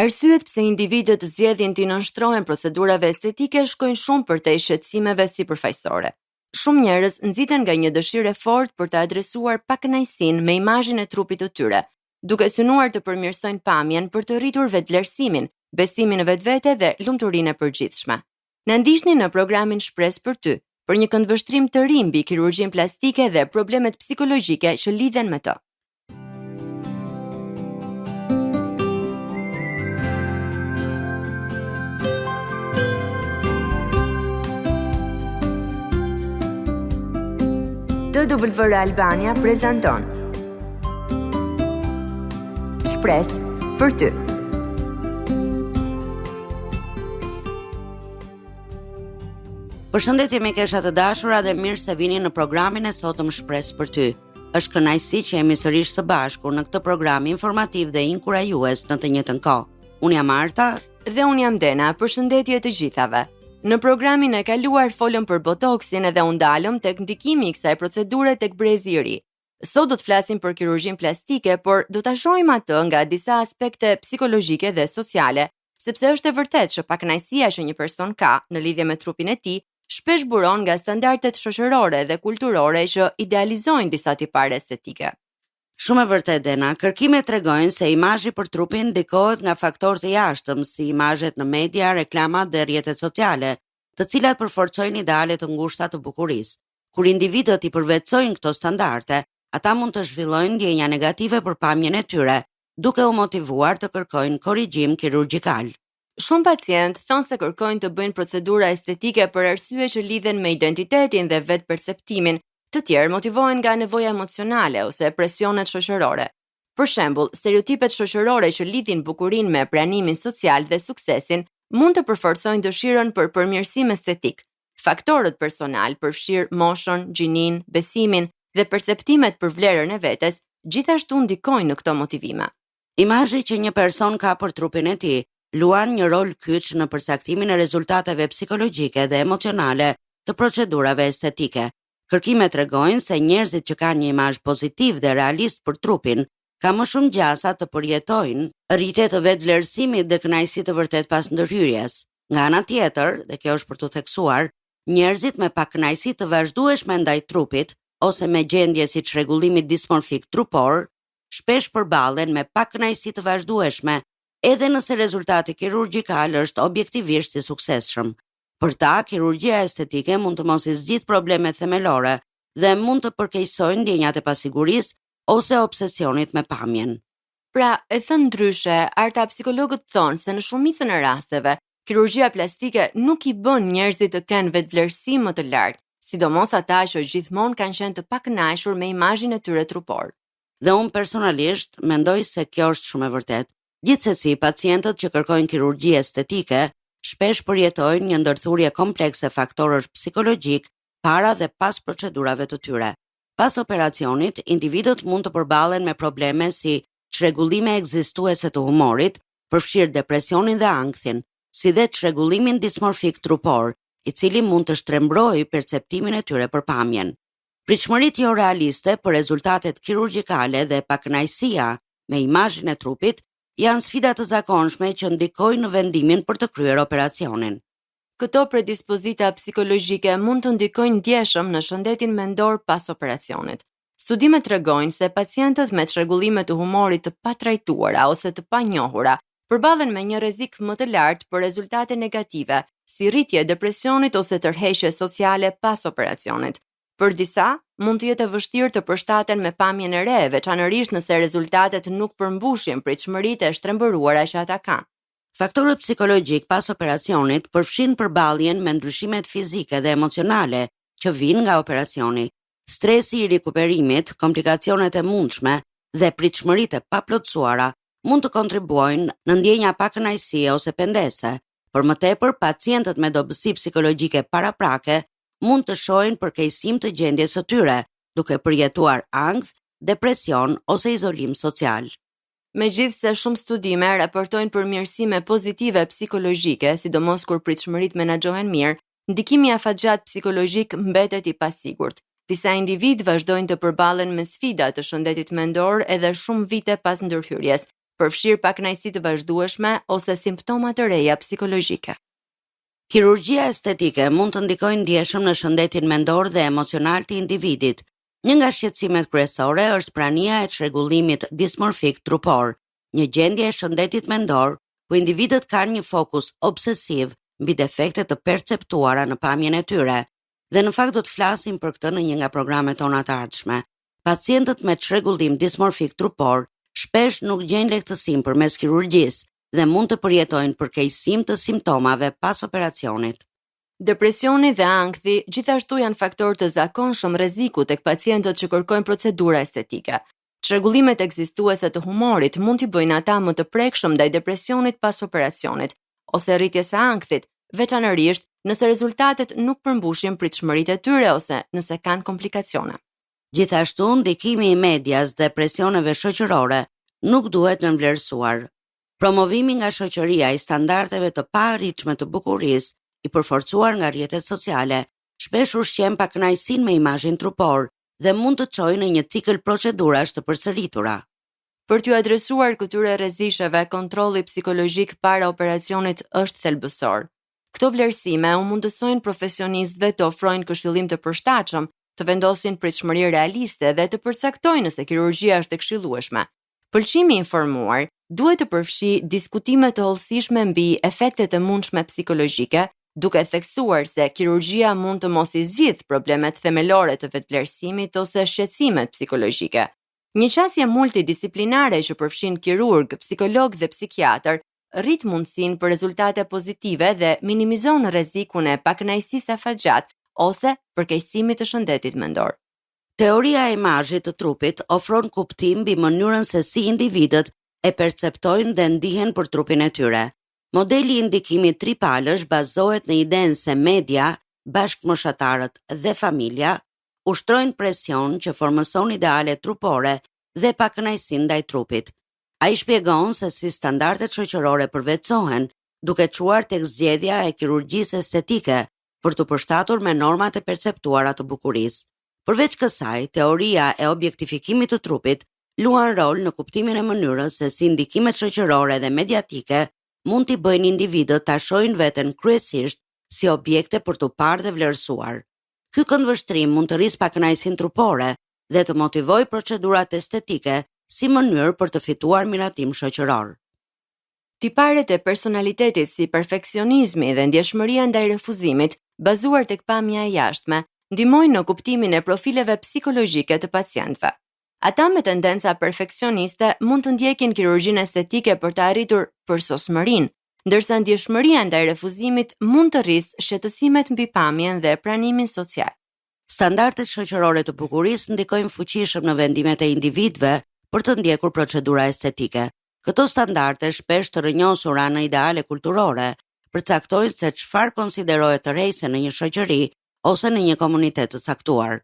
Arsyet pse individët zgjedhin të nënshtrohen procedurave estetike shkojnë shumë përtej shqetësimeve sipërfaqësore. Shumë njerëz nxiten nga një dëshirë e fortë për të adresuar pakënaqësinë me imazhin e trupit të tyre, duke synuar të përmirësojnë pamjen për të rritur vetëvlerësimin, besimin në vetvete dhe lumturinë e përgjithshme. Na ndiqni në programin Shpresë për ty, për një këndvështrim të ri mbi kirurgjinë plastike dhe problemet psikologjike që lidhen me të. TWR Albania prezanton Shpresë për ty. Përshëndetje mikesha të dashura dhe mirë se vini në programin e sotëm Shpresë për ty. Është kënaqësi që jemi sërish së bashku në këtë program informativ dhe inkurajues në të njëjtën kohë. Unë jam Marta dhe unë jam Dena. Përshëndetje të gjithave. Në programin e kaluar folëm për botoksin edhe u ndalëm tek ndikimi i kësaj procedure tek brezi i ri. Sot do të flasim për kirurgjinë plastike, por do ta shohim atë nga disa aspekte psikologjike dhe sociale, sepse është e vërtetë që pakënaqësia që një person ka në lidhje me trupin e tij shpesh buron nga standardet shoqërore dhe kulturore që idealizojnë disa tipare estetike. Shumë e vërtetë, Dena, kërkimet tregojnë se imazhi për trupin ndikohet nga faktorë të jashtëm si imazhet në media, reklamat dhe rrjetet sociale, të cilat përforcojnë ideale të ngushta të bukurisë. Kur individët i përvetësojnë këto standarde, ata mund të zhvillojnë ndjenja negative për pamjen e tyre, duke u motivuar të kërkojnë korrigjim kirurgjikal. Shumë pacientë thonë se kërkojnë të bëjnë procedura estetike për arsye që lidhen me identitetin dhe vetperceptimin. Të tjerë motivohen nga nevoja emocionale ose presionet shoqërore. Për shembull, stereotipet shoqërore që lidhin bukurinë me pranimin social dhe suksesin mund të përforcojnë dëshirën për përmirësim estetik. Faktorët personal përfshir moshën, gjininë, besimin dhe perceptimet për vlerën e vetes, gjithashtu ndikojnë në këto motivime. Imazhi që një person ka për trupin e tij luan një rol kyç në përcaktimin e rezultateve psikologjike dhe emocionale të procedurave estetike. Kërkimet tregojnë se njerëzit që kanë një imazh pozitiv dhe realist për trupin, ka më shumë gjasa të përjetojnë rritje të vetvlerësimit dhe kënaqësi të vërtet pas ndërhyrjes. Nga ana tjetër, dhe kjo është për të theksuar, njerëzit me pak kënaqësi të vazhdueshme ndaj trupit ose me gjendje si çrregullimi dismorfik trupor, shpesh përballen me pak kënaqësi të vazhdueshme, edhe nëse rezultati kirurgjikal është objektivisht i suksesshëm. Për ta, kirurgjia estetike mund të mos i zgjidh problemet themelore dhe mund të përkeqësojnë ndjenjat e pasigurisë ose obsesionit me pamjen. Pra, e thënë ndryshe, arta psikologët thonë se në shumicën e rasteve, kirurgjia plastike nuk i bën njerëzit të kenë vetvlerësim më të lartë, sidomos ata që gjithmonë kanë qenë të pakënaqur me imazhin e tyre trupor. Dhe unë personalisht mendoj se kjo është shumë e vërtetë. Gjithsesi, pacientët që kërkojnë kirurgji estetike shpesh përjetojnë një ndërthurje komplekse faktorësh psikologjik para dhe pas procedurave të tyre. Pas operacionit, individët mund të përballen me probleme si çrregullime ekzistuese të humorit, përfshirë depresionin dhe ankthin, si dhe çrregullimin dismorfik trupor, i cili mund të shtrembrojë perceptimin e tyre për pamjen. Pritshmëritë jo realiste për rezultatet kirurgjikale dhe pakënaqësia me imazhin e trupit janë sfida të zakonshme që ndikojnë në vendimin për të kryer operacionin. Këto predispozita psikologjike mund të ndikojnë ndjeshëm në shëndetin mendor pas operacionit. Studimet tregojnë se pacientët me çrregullime të humorit të patrajtuara ose të panjohura përballen me një rrezik më të lartë për rezultate negative, si rritje e depresionit ose tërheqje sociale pas operacionit. Për disa, mund të jetë e vështirë të përshtaten me pamjen e re, veçanërisht nëse rezultatet nuk përmbushin pritshmëritë e shtrembëruara që ata kanë. Faktorët psikologjik pas operacionit përfshin përballjen me ndryshimet fizike dhe emocionale që vijnë nga operacioni. Stresi i rikuperimit, komplikacionet e mundshme dhe pritshmëritë e paplotësuara mund të kontribuojnë në ndjenja pakënaqësie ose pendese. Por më tepër, pacientët me dobësi psikologjike paraprake mund të shohin përkeqësim të gjendjes së tyre, duke përjetuar ankth, depresion ose izolim social. Megjithse shumë studime raportojnë përmirësime pozitive psikologjike, sidomos kur pritshmëritë menaxhohen mirë, ndikimi i afatgjat psikologjik mbetet i pasigurt. Disa individ vazhdojnë të përballen me sfida të shëndetit mendor edhe shumë vite pas ndërhyrjes, përfshirë pakënaqësi të vazhdueshme ose simptoma të reja psikologjike. Kirurgjia estetike mund të ndikojë ndjeshëm në shëndetin mendor dhe emocional të individit. Një nga shqetësimet kryesore është prania e çrregullimit dismorfik trupor, një gjendje e shëndetit mendor ku individët kanë një fokus obsesiv mbi defektet të perceptuara në pamjen e tyre. Dhe në fakt do të flasim për këtë në një nga programet tona të ardhshme. Pacientët me çrregullim dismorfik trupor shpesh nuk gjejnë lehtësim përmes kirurgjisë dhe mund të përjetojnë përkeqësim të simptomave pas operacionit. Depresioni dhe ankthi gjithashtu janë faktorë të zakonshëm rreziku tek pacientët që kërkojnë procedura estetike. Çrregullimet ekzistuese të humorit mund t'i bëjnë ata më të prekshëm ndaj depresionit pas operacionit, ose rritjes së ankthit, veçanërisht nëse rezultatet nuk përmbushin pritshmëritë e tyre ose nëse kanë komplikacione. Gjithashtu, ndikimi i medias dhe presioneve shoqërore nuk duhet të vlerësuar. Promovimi nga shoqëria i standardeve të paarritshme të bukurisë, i përforcuar nga rrjetet sociale, shpesh ushqen pakënaqësinë me imazhin trupor dhe mund të çojë në një cikël procedurash të përsëritura. Për t'ju adresuar këtyre rrezisheve, kontrolli psikologjik para operacionit është thelbësor. Këto vlerësime u mundësojnë profesionistëve të ofrojnë këshillim të përshtatshëm, të vendosin pritshmëri realiste dhe të përcaktojnë nëse kirurgjia është e këshillueshme. Pëlqimi i informuar duhet të përfshijë diskutime të hollësishme mbi efektet e mundshme psikologjike, duke theksuar se kirurgjia mund të mos i zgjidh problemet themelore të vetvlerësimit ose shqetësimet psikologjike. Një qasje multidisiplinare që përfshin kirurg, psikolog dhe psikiatër rrit mundësinë për rezultate pozitive dhe minimizon rrezikun e pakënaqësisë afatgjat ose përkeqësimit të shëndetit mendor. Teoria e imazhit të trupit ofron kuptim mbi mënyrën se si individët e perceptojnë dhe ndihen për trupin e tyre. Modeli i ndikimit tripalësh bazohet në idenë se media, bashkëmoshatarët dhe familja ushtrojnë presion që formëson ideale trupore dhe pakënaqësinë ndaj trupit. Ai shpjegon se si standardet shoqërore përvetësohen, duke çuar tek zgjedhja e kirurgjisë estetike për të përshtatur me normat e perceptuara të bukurisë. Përveç kësaj, teoria e objektifikimit të trupit luan rol në kuptimin e mënyrës se si ndikimet shoqërore dhe mediatike mund t'i bëjnë individët ta shohin veten kryesisht si objekte për të parë dhe vlerësuar. Ky këndvështrim mund të rrisë pakënaqësinë trupore dhe të motivojë procedurat estetike si mënyrë për të fituar miratim shoqëror. Tiparet e personalitetit si perfeksionizmi dhe ndjeshmëria ndaj refuzimit, bazuar tek pamja e jashtme, ndihmojnë në kuptimin e profileve psikologjike të pacientëve. Ata me tendenca perfeksioniste mund të ndjekin kirurgjinë estetike për të arritur përsosmërinë, ndërsa ndjeshmëria ndaj refuzimit mund të rrisë shqetësimet mbi pamjen dhe pranimin social. Standardet shoqërore të bukurisë ndikojnë fuqishëm në vendimet e individëve për të ndjekur procedura estetike. Këto standarde shpesh të rrënjosura në ideale kulturore përcaktojnë se çfarë konsiderohet të rrejse në një shoqëri ose në një komunitet të caktuar.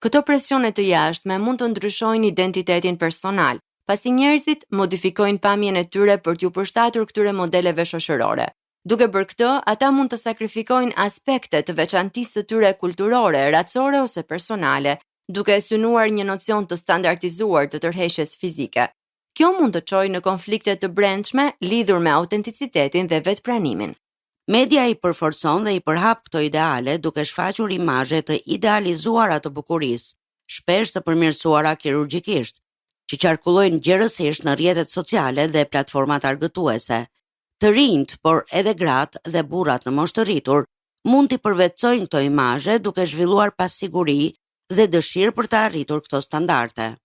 Këto presione të jashtme mund të ndryshojnë identitetin personal, pasi njerëzit modifikojnë pamjen e tyre për t'u përshtatur këtyre modeleve shoqërore. Duke bërë këtë, ata mund të sakrifikojnë aspekte të veçantisë të tyre kulturore, racore ose personale, duke synuar një nocion të standardizuar të tërheqjes fizike. Kjo mund të çojë në konflikte të brendshme lidhur me autenticitetin dhe vetpranimin. Media i përforcon dhe i përhap këto ideale duke shfaqur imazhe të idealizuara të bukurisë, shpesh të përmirësuara kirurgjikisht, që qarkullojnë gjerësisht në rrjetet sociale dhe platformat argëtuese. Të rinjt, por edhe gratë dhe burrat në moshë të rritur, mund t'i përvetësojnë këto imazhe duke zhvilluar pasiguri dhe dëshirë për të arritur këto standarde.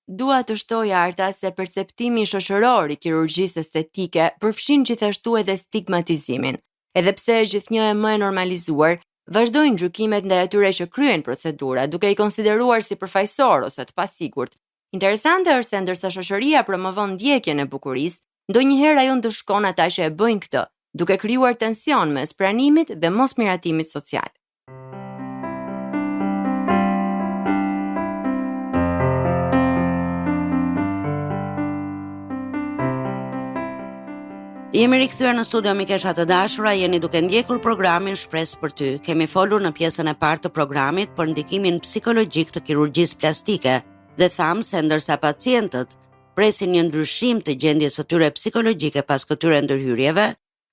Dua të shtoj Arta se perceptimi shoqëror i kirurgjisë estetike përfshin gjithashtu edhe stigmatizimin. Edhe pse gjithnjë e më e normalizuar, vazhdojnë gjykimet ndaj atyre që kryejnë procedura, duke i konsideruar si përfaqësor ose të pasigurt. Interesante është se ndërsa shoqëria promovon ndjekjen e bukurisë, ndonjëherë ajo ndëshkon ata që e bëjnë këtë, duke krijuar tension mes pranimit dhe mosmiratimit social. Jemi rikthyer në studio mikesha të dashura, jeni duke ndjekur programin Shpresë për ty. Kemi folur në pjesën e parë të programit për ndikimin psikologjik të kirurgjisë plastike dhe thamë se ndërsa pacientët presin një ndryshim të gjendjes së tyre psikologjike pas këtyre ndërhyrjeve,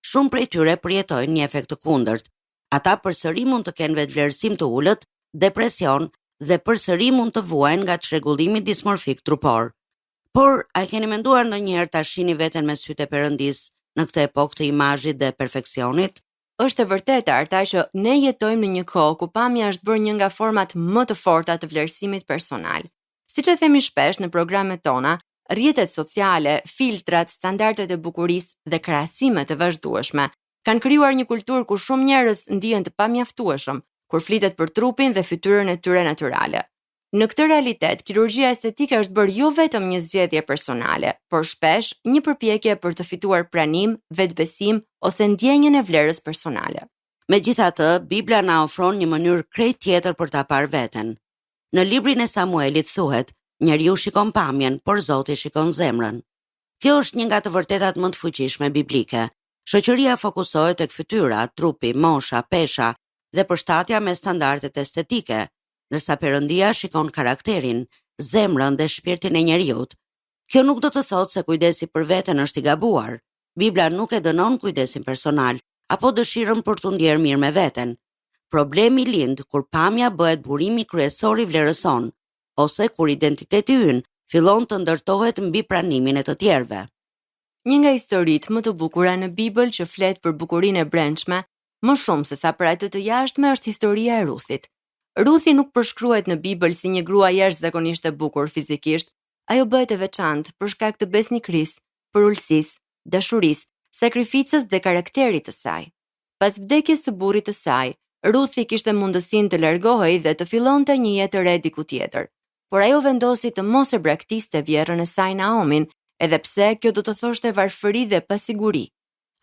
shumë prej tyre përjetojnë një efekt të kundërt. Ata përsëri mund të kenë vetvlerësim të ulët, depresion dhe përsëri mund të vuajnë nga çrregullimi dismorfik trupor. Por, a keni menduar ndonjëherë ta shihni veten me sytë e Perëndis në këtë epokë të imazhit dhe perfeksionit? Është e vërtetë Arta që ne jetojmë në një kohë ku pamja është bërë një nga format më të forta të vlerësimit personal. Siç e themi shpesh në programet tona, rrjetet sociale, filtrat, standardet e bukurisë dhe krahasimet e vazhdueshme kanë krijuar një kulturë ku shumë njerëz ndihen të pamjaftueshëm kur flitet për trupin dhe fytyrën e tyre natyrale. Në këtë realitet, kirurgjia estetike është bërë jo vetëm një zgjedhje personale, por shpesh një përpjekje për të fituar pranim, vetbesim ose ndjenjën e vlerës personale. Megjithatë, Bibla na ofron një mënyrë krejt tjetër për ta parë veten. Në librin e Samuelit thuhet: njeriu shikon pamjen, por Zoti shikon zemrën. Kjo është një nga të vërtetat më të fuqishme biblike. Shoqëria fokusohet tek fytyra, trupi, mosha, pesha dhe përshtatja me standardet estetike, ndërsa Perëndia shikon karakterin, zemrën dhe shpirtin e njeriut. Kjo nuk do të thotë se kujdesi për veten është i gabuar. Bibla nuk e dënon kujdesin personal apo dëshirën për të ndjerë mirë me veten. Problemi lind kur pamja bëhet burimi kryesor i vlerës sonë, ose kur identiteti ynë fillon të ndërtohet mbi pranimin e të tjerëve. Një nga historitë më të bukura në Bibël që flet për bukurinë e brendshme, më shumë se sa për atë të jashtme, është historia e Ruthit. Ruthi nuk përshkruhet në Bibël si një grua jashtëzakonisht e bukur fizikisht, ajo bëhet e veçantë për shkak të besnikërisë, për ulësisë, dashurisë, sakrificës dhe karakterit të saj. Pas vdekjes së burrit të saj, Ruthi kishte mundësinë të largohej dhe të fillonte një jetë të re diku tjetër, por ajo vendosi të mos e braktiste vjerrën e saj Naomin, edhe pse kjo do të thoshte varfëri dhe pasiguri.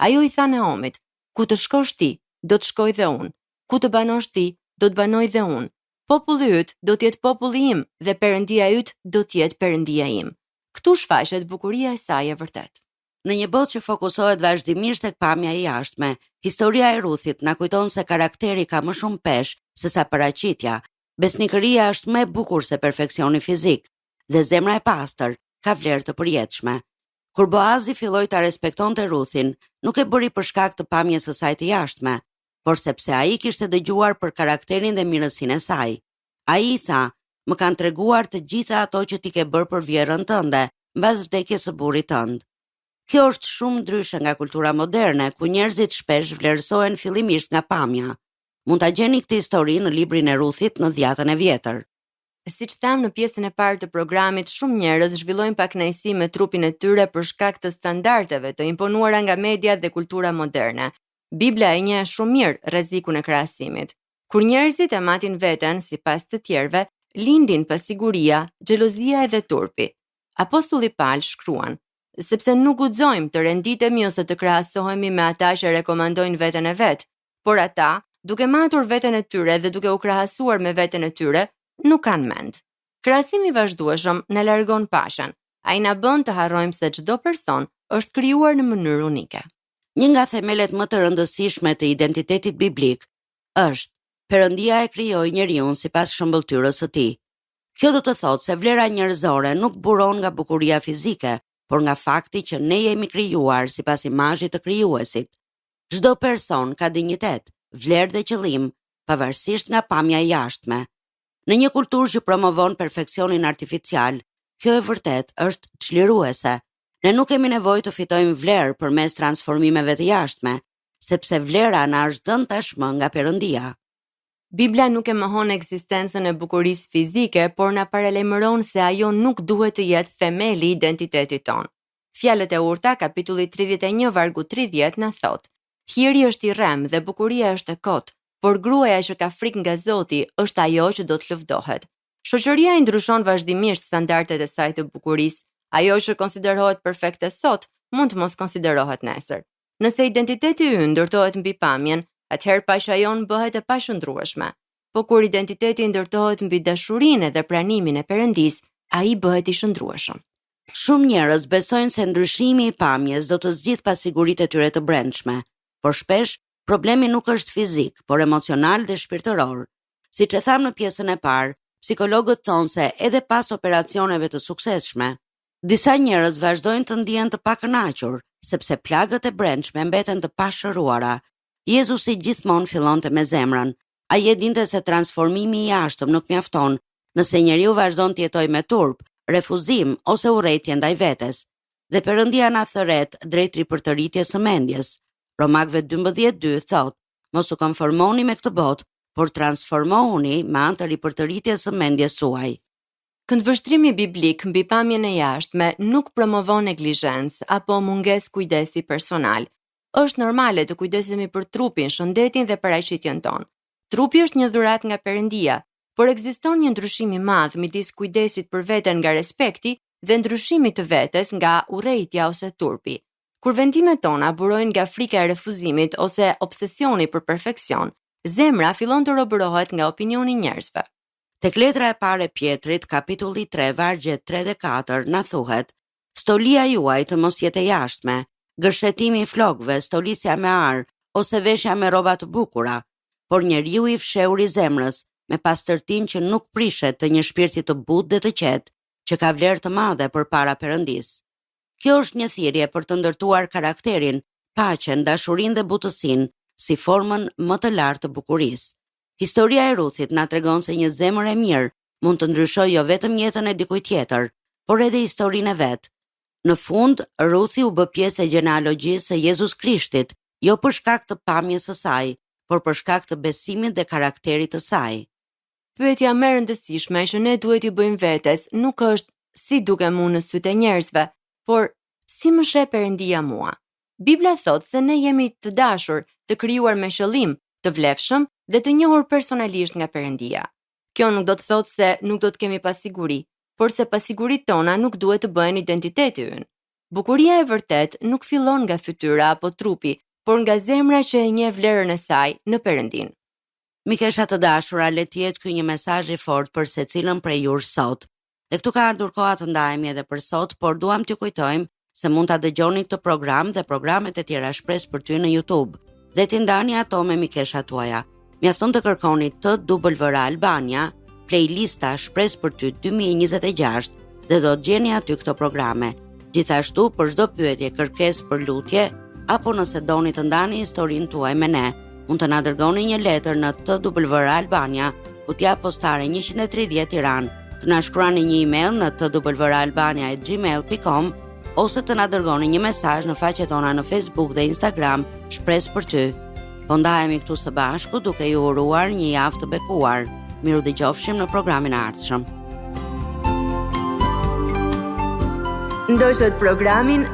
Ajo i tha Naomit: "Ku të shkosh ti, do të shkoj dhe unë. Ku të banosh ti, do të banoj dhe unë. Populli yt do të jetë populli im dhe Perëndia yt do të jetë Perëndia im." Ktu shfaqet bukuria e saj e vërtet. Në një botë që fokusohet vazhdimisht tek pamja e jashtme, historia e Ruthit na kujton se karakteri ka më shumë peshë se sa paraqitja. Besnikëria është më e bukur se perfeksioni fizik dhe zemra e pastër ka vlerë të përjetshme. Kur Boazi filloi ta respektonte Ruthin, nuk e bëri për shkak të pamjes së saj të jashtme, por sepse ai kishte dëgjuar për karakterin dhe mirësinë e saj. Ai i tha: "Më kanë treguar të gjitha ato që ti ke bërë për vjerrën tënde mbas vdekjes së burrit tënd." Kjo është shumë ndryshe nga kultura moderne, ku njerëzit shpesh vlerësohen fillimisht nga pamja. Mund ta gjeni këtë histori në librin e Ruthit në Dhjatën e Vjetër. Siç tham në pjesën e parë të programit, shumë njerëz zhvillojnë pakënaqësi me trupin e tyre për shkak të standardeve të imponuara nga media dhe kultura moderne. Bibla e njeh shumë mirë rrezikun e krahasimit. Kur njerëzit e matin veten sipas të tjerëve, lindin pasiguria, xhelozia dhe turpi. Apostulli Paul shkruan: "Sepse nuk guxojmë të renditemi ose të krahasohemi me ata që rekomandojnë veten e vet, por ata, duke matur veten e tyre dhe duke u krahasuar me veten e tyre, nuk kanë mend." Krahasimi i vazhdueshëm na largon pashën. Ai na bën të harrojmë se çdo person është krijuar në mënyrë unike. Një nga themelet më të rëndësishme të identitetit biblik është: Perëndia e krijoi njeriun sipas shëmbëltyrës së tij. Kjo do të thotë se vlera njerëzore nuk buron nga bukuria fizike, por nga fakti që ne jemi krijuar sipas imazhit të krijuesit. Çdo person ka dinjitet, vlerë dhe qëllim, pavarësisht nga pamja e jashtme. Në një kulturë që promovon perfeksionin artificial, kjo e vërtet është çliruese. Ne nuk kemi nevojë të fitojmë vlerë përmes transformimeve të jashtme, sepse vlera na është dhënë tashmë nga Perëndia. Bibla nuk e mohon ekzistencën e bukurisë fizike, por na paralajmëron se ajo nuk duhet të jetë themeli i identitetit ton. Fjalët e urta, kapitulli 31, vargu 30 na thot: "Hiri është i rrem dhe bukuria është e kot, por gruaja që ka frikë nga Zoti është ajo që do të lëvdohet." Shoqëria i ndryshon vazhdimisht standardet e saj të bukurisë. Ajo që konsiderohet perfekte sot, mund të mos konsiderohet nesër. Nëse identiteti ynë ndërtohet mbi pamjen, atëherë pasha jon bëhet e pashëndrueshme. Po kur identiteti ndërtohet mbi dashurinë dhe pranimin e Perëndis, ai bëhet i shëndrueshëm. Shumë njerëz besojnë se ndryshimi i pamjes do të zgjidhë pasiguritë e tyre të brendshme, por shpesh problemi nuk është fizik, por emocional dhe shpirtëror. Siç e tham në pjesën e parë, psikologët thonë se edhe pas operacioneve të suksesshme, Disa njerëz vazhdojnë të ndihen të pakënaqur, sepse plagët e brendshme mbeten të pashëruara. Jezusi gjithmonë fillonte me zemrën. Ai e dinte se transformimi I jashtëm nuk mjafton, nëse njeriu vazhdon të jetojë me turp, refuzim ose urrëtie ndaj vetes. Dhe Perëndia na thret drejt ripërtëritjes së mendjes. Romakëve 12:2 thotë: Mos u konformoni me këtë botë, por transformohuni me anë të ripërtëritjes së mendjes suaj. Këndvështrimi biblik mbi pamjen e jashtme nuk promovon neglizhencë apo mungesë kujdesi personal. Është normale të kujdesemi për trupin, shëndetin dhe paraqitjen tonë. Trupi është një dhuratë nga Perëndia, por ekziston një ndryshim I madh midis kujdesit për veten nga respekti dhe ndryshimit të vetes nga urrëtia ose turpi. Kur vendimet tona burojnë nga frika e refuzimit ose obsesioni për perfeksion, zemra fillon të robërohet nga opinioni I njerëzve. Tek letra e parë e Pjetrit, kapitulli 3, vargjet 3 dhe 4, na thuhet: Stolia juaj të mos jetë e jashtme, gërshetimi I flokëve, stolisja me ar, ose veshja me rroba të bukura, por njeriu I fshehur I zemrës, me pastërtinë që nuk prishet të një shpirti të butë dhe të qetë, që ka vlerë të madhe përpara Perëndisë. Kjo është një thirrje për të ndërtuar karakterin, paqen, dashurinë dhe butësinë si formën më të lartë të bukurisë. Historia e Ruthit na tregon se një zemër e mirë mund të ndryshojë jo vetëm jetën e dikujt tjetër, por edhe historinë e vet. Në fund, Ruthi u bë pjesë e gjenealogjisë së Jezus Krishtit, jo për shkak të pamjes së saj, por për shkak të besimit dhe karakterit të saj. Pyetja më e rëndësishme që ne duhet I bëjmë vetes nuk është si dukem unë në sytë e njerëzve, por si më sheh Perëndia mua. Bibla thotë se ne jemi të dashur, të krijuar me qëllim, të vlefshëm dhe të njohur personalisht nga Perëndia. Kjo nuk do të thotë se nuk do të kemi pasiguri, por se pasiguritë tona nuk duhet të bëhen identiteti ynë. Bukuria e vërtet nuk fillon nga fytyra apo trupi, por nga zemra që e njeh vlerën e saj në Perëndinë. Mikesha të dashura, le të jetë ky një mesazh I fortë për secilën prej jush sot. Dhe këtu ka ardhur koha të ndahemi edhe për sot, por duam t'ju kujtojmë se mund ta dëgjoni këtë program dhe programet e tjera shpresë për ty në YouTube dhe t'i ndani ato me mikeshat tuaja. Mjafton të kërkoni TWR Albania, playlista shpresë për ty 2026 dhe do të gjeni aty këto programe. Gjithashtu për çdo pyetje, kërkesë për lutje apo nëse doni të ndani historinë tuaj me ne, mund të na dërgoni një letër në TWR Albania, kutja postare 130 Tiranë, të na shkruani një email në twralbania@gmail.com ose të na dërgoni një mesazh në faqet tona në Facebook dhe Instagram, shpresë për ty. Po ndahemi këtu së bashku duke ju uruar një javë të bekuar. Miru dëgjofshim në programin e ardhshëm. Ndoshët programin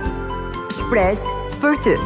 Shpresë për ty.